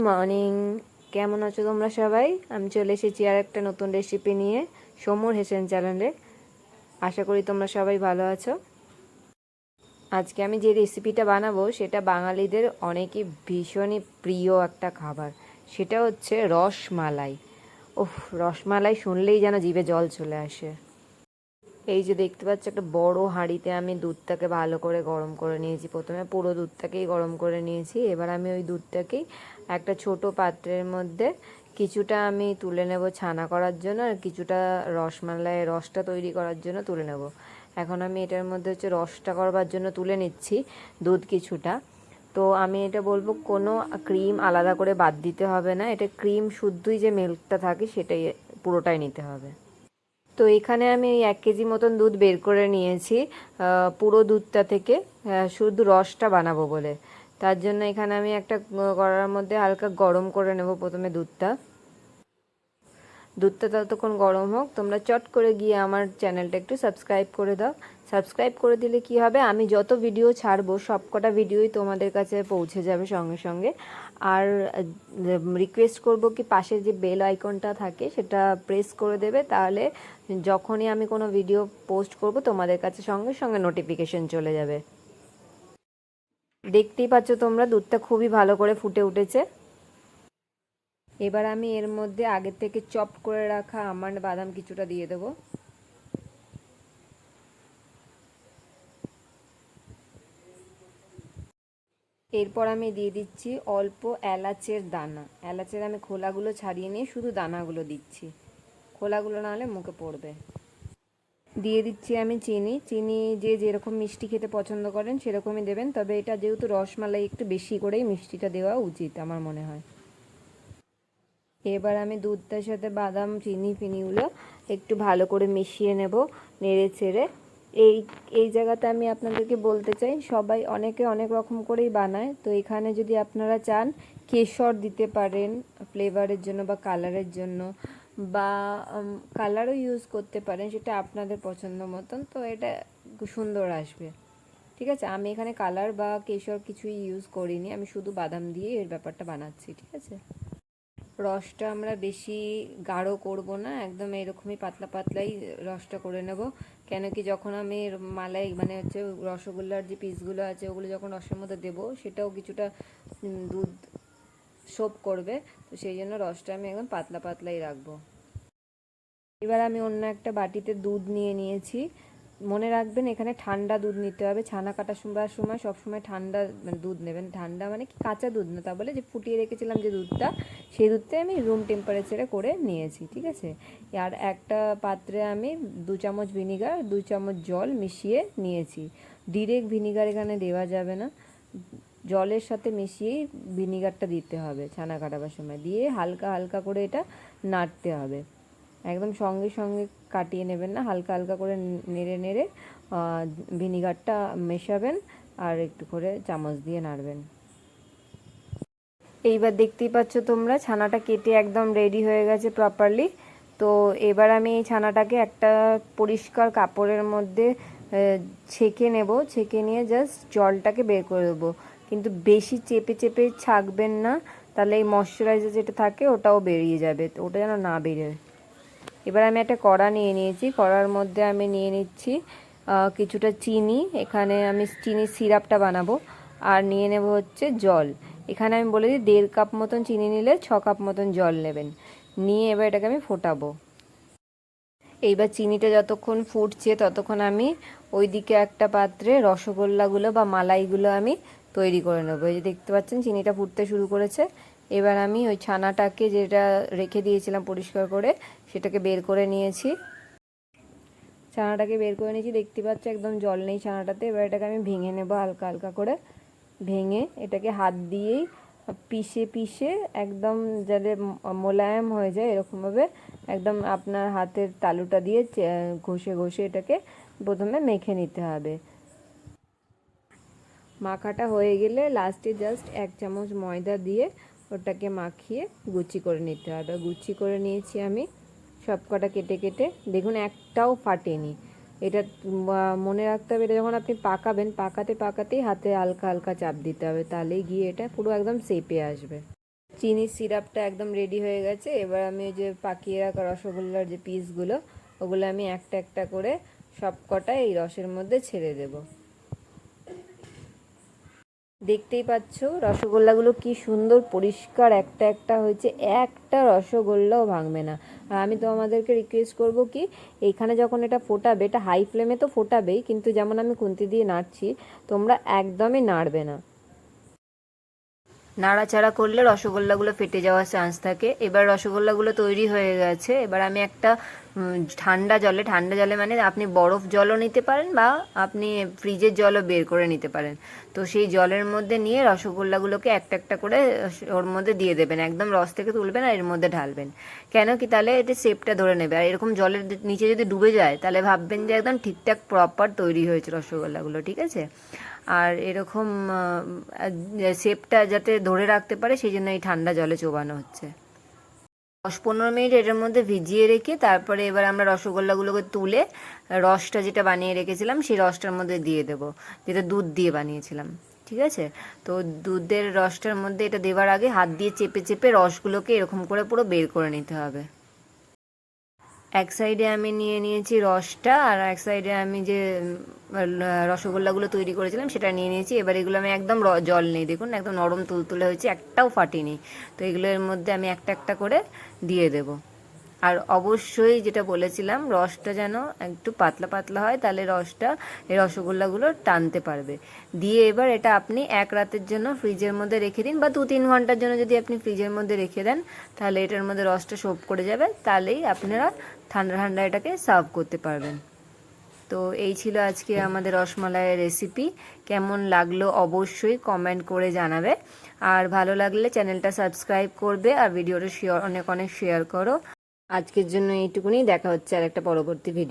Morning, কেমন আছো তোমরা সবাই? আমি চলে এসেছি আর একটা নতুন রেসিপি নিয়ে সমর হেসেন চ্যানেলে। আশা করি তোমরা সবাই ভালো আছো। আজকে আমি যে রেসিপিটা বানাবো সেটা বাঙালিদের অনেকই ভীষণই প্রিয় একটা খাবার, সেটা হচ্ছে রসমালাই। ওহ, রসমালাই শুনলেই যেন জিভে জল চলে আসে। এই যে দেখতে পাচ্ছ, একটা বড় হাঁড়িতে আমি দুধটাকে ভালো করে গরম করে নিয়েছি। প্রথমে পুরো দুধটাকেই গরম করে নিয়েছি। এবার আমি ওই দুধটাকেই একটা ছোট পাত্রের মধ্যে কিছুটা আমি তুলে নেব ছানা করার জন্য, আর কিছুটা রসমালাইয়ের রসটা তৈরি করার জন্য তুলে নেব। এখন আমি এটার মধ্যে হচ্ছে রসটা করবার জন্য তুলে নিচ্ছি দুধ কিছুটা। তো আমি এটা বলবো, কোনো ক্রিম আলাদা করে বাদ দিতে হবে না। এটা ক্রিম শুদ্ধই যে মিল্কটা থাকে সেটাই পুরোটাই নিতে হবে। তো এখানে আমি 1 কেজি মতন দুধ বের করে নিয়েছি পুরো দুধটা থেকে, শুধু রসটা বানাবো বলে। তার জন্য এখানে আমি একটা কড়ার মধ্যে হালকা গরম করে নেব প্রথমে দুধটা। দুধটা ততক্ষণ গরম হোক, তোমরা চট করে গিয়ে আমার চ্যানেলটা একটু সাবস্ক্রাইব করে দাও। সাবস্ক্রাইব করে দিলে কি হবে, আমি যত ভিডিও ছাড়বো সব কটা ভিডিওই তোমাদের কাছে পৌঁছে যাবে সঙ্গে সঙ্গে। আর রিকোয়েস্ট করব কি, পাশে যে বেল আইকনটা থাকে সেটা প্রেস করে দেবে, তাহলে যখনই আমি কোনো ভিডিও পোস্ট করব তোমাদের কাছে সঙ্গে সঙ্গে নোটিফিকেশন চলে যাবে। দেখতেই পাচ্ছ তোমরা, দুধটা খুবই ভালো করে ফুটে উঠেছে। এবার আমি এর মধ্যে আগে থেকে চপ করে রাখা আমন্ড বাদাম কিছুটা দিয়ে দেবো। এরপর আমি দিয়ে দিচ্ছি অল্প এলাচের দানা। এলাচের আমি খোলাগুলো ছাড়িয়ে নিয়ে শুধু দানাগুলো দিচ্ছি, খোলাগুলো না হলে মুখে পড়বে। দিয়ে দিচ্ছি আমি চিনি। চিনি যে যেরকম মিষ্টি খেতে পছন্দ করেন সেরকমই দেবেন, তবে এটা যেহেতু রসমালাই একটু বেশি করেই মিষ্টিটা দেওয়া উচিত আমার মনে হয়। এবার আমি দুধটার সাথে বাদাম চিনি ফিনিগুলো একটু ভালো করে মিশিয়ে নেব, নেড়ে চেড়ে। এই এই জায়গাতে আমি আপনাদেরকে বলতে চাই, সবাই অনেকে অনেক রকম করেই বানায়। তো এখানে যদি আপনারা চান কেশর দিতে পারেন ফ্লেভারের জন্য বা কালারের জন্য, বা কালারও ইউজ করতে পারেন, সেটা আপনাদের পছন্দ মতন। তো এটা সুন্দর আসবে। ঠিক আছে, আমি এখানে কালার বা কেশর কিছুই ইউজ করিনি, আমি শুধু বাদাম দিয়ে এর ব্যাপারটা বানাচ্ছি। ঠিক আছে, রসটা আমরা বেশি গাঢ় করব না, একদম এরকমই পাতলা পাতলাই রসটা করে নেব। কেন কি, যখন আমি মালাই মানে হচ্ছে রসগোল্লার যে পিসগুলো আছে ওগুলো যখন রসের মধ্যে দেবো, সেটাও কিছুটা দুধ সোপ করবে। তো সেই জন্য রসটা আমি একদম পাতলা পাতলাই রাখবো। এবার আমি অন্য একটা বাটিতে দুধ নিয়ে নিয়েছি। মনে রাখবেন এখানে ঠান্ডা দুধ নিতে হবে। ছানা কাটার সময় সবসময় ঠান্ডা মানে দুধ নেবেন। ঠান্ডা মানে কি, কাঁচা দুধ না, তা বলে যে ফুটিয়ে রেখেছিলাম যে দুধটা, সেই দুধটাই আমি রুম টেম্পারেচারে করে নিয়েছি। ঠিক আছে, আর একটা পাত্রে আমি 2 চামচ ভিনিগার 2 চামচ জল মিশিয়ে নিয়েছি। ডিরেক্ট ভিনিগার এখানে দেওয়া যাবে না, জলের সাথে মিশিয়েই ভিনিগারটা দিতে হবে। ছানা কাটাবার সময় দিয়ে হালকা হালকা করে এটা নাড়তে হবে, একদম সঙ্গে সঙ্গে কাটিয়ে নেবেন না, হালকা হালকা করে নেড়ে নেড়ে ভিনিগারটা মেশাবেন আর একটু করে চামচ দিয়ে নাড়বেন। এইবার দেখতেই পাচ্ছ তোমরা, ছানাটা কেটে একদম রেডি হয়ে গেছে প্রপারলি। তো এবার আমি এই ছানাটাকে একটা পরিষ্কার কাপড়ের মধ্যে ছেঁকে নেব। ছেঁকে নিয়ে জাস্ট জলটাকে বের করে দেবো, কিন্তু বেশি চেপে চেপে ছাঁকবেন না, তাহলে এই ময়শ্চারাইজার যেটা থাকে ওটাও বেরিয়ে যাবে, তো ওটা যেন না বেরোয়। এবার আমি একটা কড়া নিয়ে নিয়েছি, কড়ার মধ্যে আমি নিয়ে নিচ্ছি কিছুটা চিনি। এখানে আমি চিনির সিরাপটা বানাবো। আর নিয়ে নেব হচ্ছে জল। এখানে আমি বলে দিই 1.5 কাপ মতন চিনি নিলে 6 কাপ মতন জল নেবেন। নিয়ে এবার এটাকে আমি ফোটাবো। এইবার চিনিটা যতক্ষণ ফুটছে ততক্ষণ আমি ওইদিকে একটা পাত্রে রসগোল্লাগুলো বা মালাইগুলো আমি তৈরি করে নেবো। এই যে দেখতে পাচ্ছেন চিনিটা ফুটতে শুরু করেছে। এবার আমি ওই ছানাটাকে যেটা রেখে দিয়েছিলাম পরিষ্কার করে, সেটাকে বের করে নিয়েছি। ছানাটাকে বের করে নিয়েছি, দেখতে পাচ্ছি একদম জল নেই ছানাটাতে। এবার এটাকে আমি ভেঙে নেবো হালকা হালকা করে। ভেঙে এটাকে হাত দিয়েই পিষে পিষে একদম যাতে মোলায়েম হয়ে যায় এরকমভাবে একদম আপনার হাতের তালুটা দিয়ে ঘষে ঘষে এটাকে প্রথমে মেখে নিতে হবে। মাখাটা হয়ে গেলে লাস্টে জাস্ট 1 চামচ ময়দা দিয়ে ওটাকে মাখিয়ে গুচি করে নিতে হবে। গুচি করে নিয়েছি আমি সব কটা কেটে কেটে। দেখুন একটাও ফাটেনি। এটা মনে রাখতে হবে, এটা যখন আপনি পাকাবেন পাকাতে পাকাতেই হাতে হালকা হালকা চাপ দিতে হবে, তাহলেই গিয়ে এটা পুরো একদম শেপে আসবে। চিনির সিরাপটা একদম রেডি হয়ে গেছে। এবার আমি ওই যে পাকিয়ে রাখা রসগোল্লার যে পিসগুলো, ওগুলো আমি একটা একটা করে সব কটা এই রসের মধ্যে ছেড়ে দেব। দেখতেই পাচ্ছ রসগোল্লাগুলো কি সুন্দর পরিষ্কার একটা একটা হয়েছে, একটা রসগোল্লাও ভাঙবে না। আর আমি তো আমাদেরকে রিকোয়েস্ট করব কি, এইখানে যখন এটা ফোটাবে, এটা হাই ফ্লেমে তো ফোটাবেই, কিন্তু যেমন আমি খুন্তি দিয়ে নাড়ছি, তোমরা একদমই নাড়বে না। নাড়াচাড়া করলে রসগোল্লাগুলো ফেটে যাওয়ার চান্স থাকে। এবার রসগোল্লাগুলো তৈরি হয়ে গেছে। এবার আমি একটা ঠান্ডা জলে মানে আপনি বরফ জলও নিতে পারেন বা আপনি ফ্রিজের জলও বের করে নিতে পারেন। তো সেই জলের মধ্যে নিয়ে রসগোল্লাগুলোকে একটা একটা করে ওর মধ্যে দিয়ে দেবেন, একদম রস থেকে তুলবেন আর এর মধ্যে ঢালবেন। কেন কি, তাহলে এটা শেপটা ধরে নেবে। আর এরকম জলের নিচে যদি ডুবে যায় তাহলে ভাববেন যে একদম ঠিকঠাক প্রপার তৈরি হয়েছে রসগোল্লাগুলো, ঠিক আছে। আর এরকম শেপটা যাতে ধরে রাখতে পারে সেই জন্য এই ঠান্ডা জলে চোবানো হচ্ছে। 10-15 মিনিট এটার মধ্যে ভিজিয়ে রেখে তারপরে এবার আমরা রসগোল্লাগুলোকে তুলে রসটা যেটা বানিয়ে রেখেছিলাম সেই রসটার মধ্যে দিয়ে দেবো, যেটা দুধ দিয়ে বানিয়েছিলাম, ঠিক আছে। তো দুধের রসটার মধ্যে এটা দেওয়ার আগে হাত দিয়ে চেপে চেপে রসগুলোকে এরকম করে পুরো বের করে নিতে হবে। এক সাইডে আমি নিয়ে নিয়েছি রসটা, আর এক সাইডে আমি যে রসগোল্লাগুলো তৈরি করেছিলাম সেটা নিয়ে নিয়েছি। এবার এগুলো আমি একদম জল নেই, দেখুন একদম নরম তুলতুলে হয়েছে, একটাও ফাটেনি। তো এগুলো এর মধ্যে আমি একটা একটা করে দিয়ে দেব। আর অবশ্যই যেটা বলেছিলাম, রসটা যেন একটু পাতলা পাতলা হয়, তাহলে রসটা এই রসগোল্লাগুলো টানতে পারবে। দিয়ে এবার এটা আপনি এক রাতের জন্য ফ্রিজের মধ্যে রেখে দিন, বা 2-3 ঘন্টার জন্য যদি আপনি ফ্রিজের মধ্যে রেখে দেন, তাহলে এটার মধ্যে রসটা সোপ করে যাবে, তাহলেই আপনারা ঠান্ডা ঠান্ডা এটাকে সার্ভ করতে পারবেন। তো এই ছিল আজকে আমাদের রসমালাইয়ের রেসিপি। কেমন লাগলো অবশ্যই কমেন্ট করে জানাবে, আর ভালো লাগলে চ্যানেলটা সাবস্ক্রাইব করবে, আর ভিডিওটা অনেক অনেক শেয়ার করো। আজকের জন্য এইটুকুনি, দেখা হচ্ছে আর একটা পরবর্তী ভিডিও।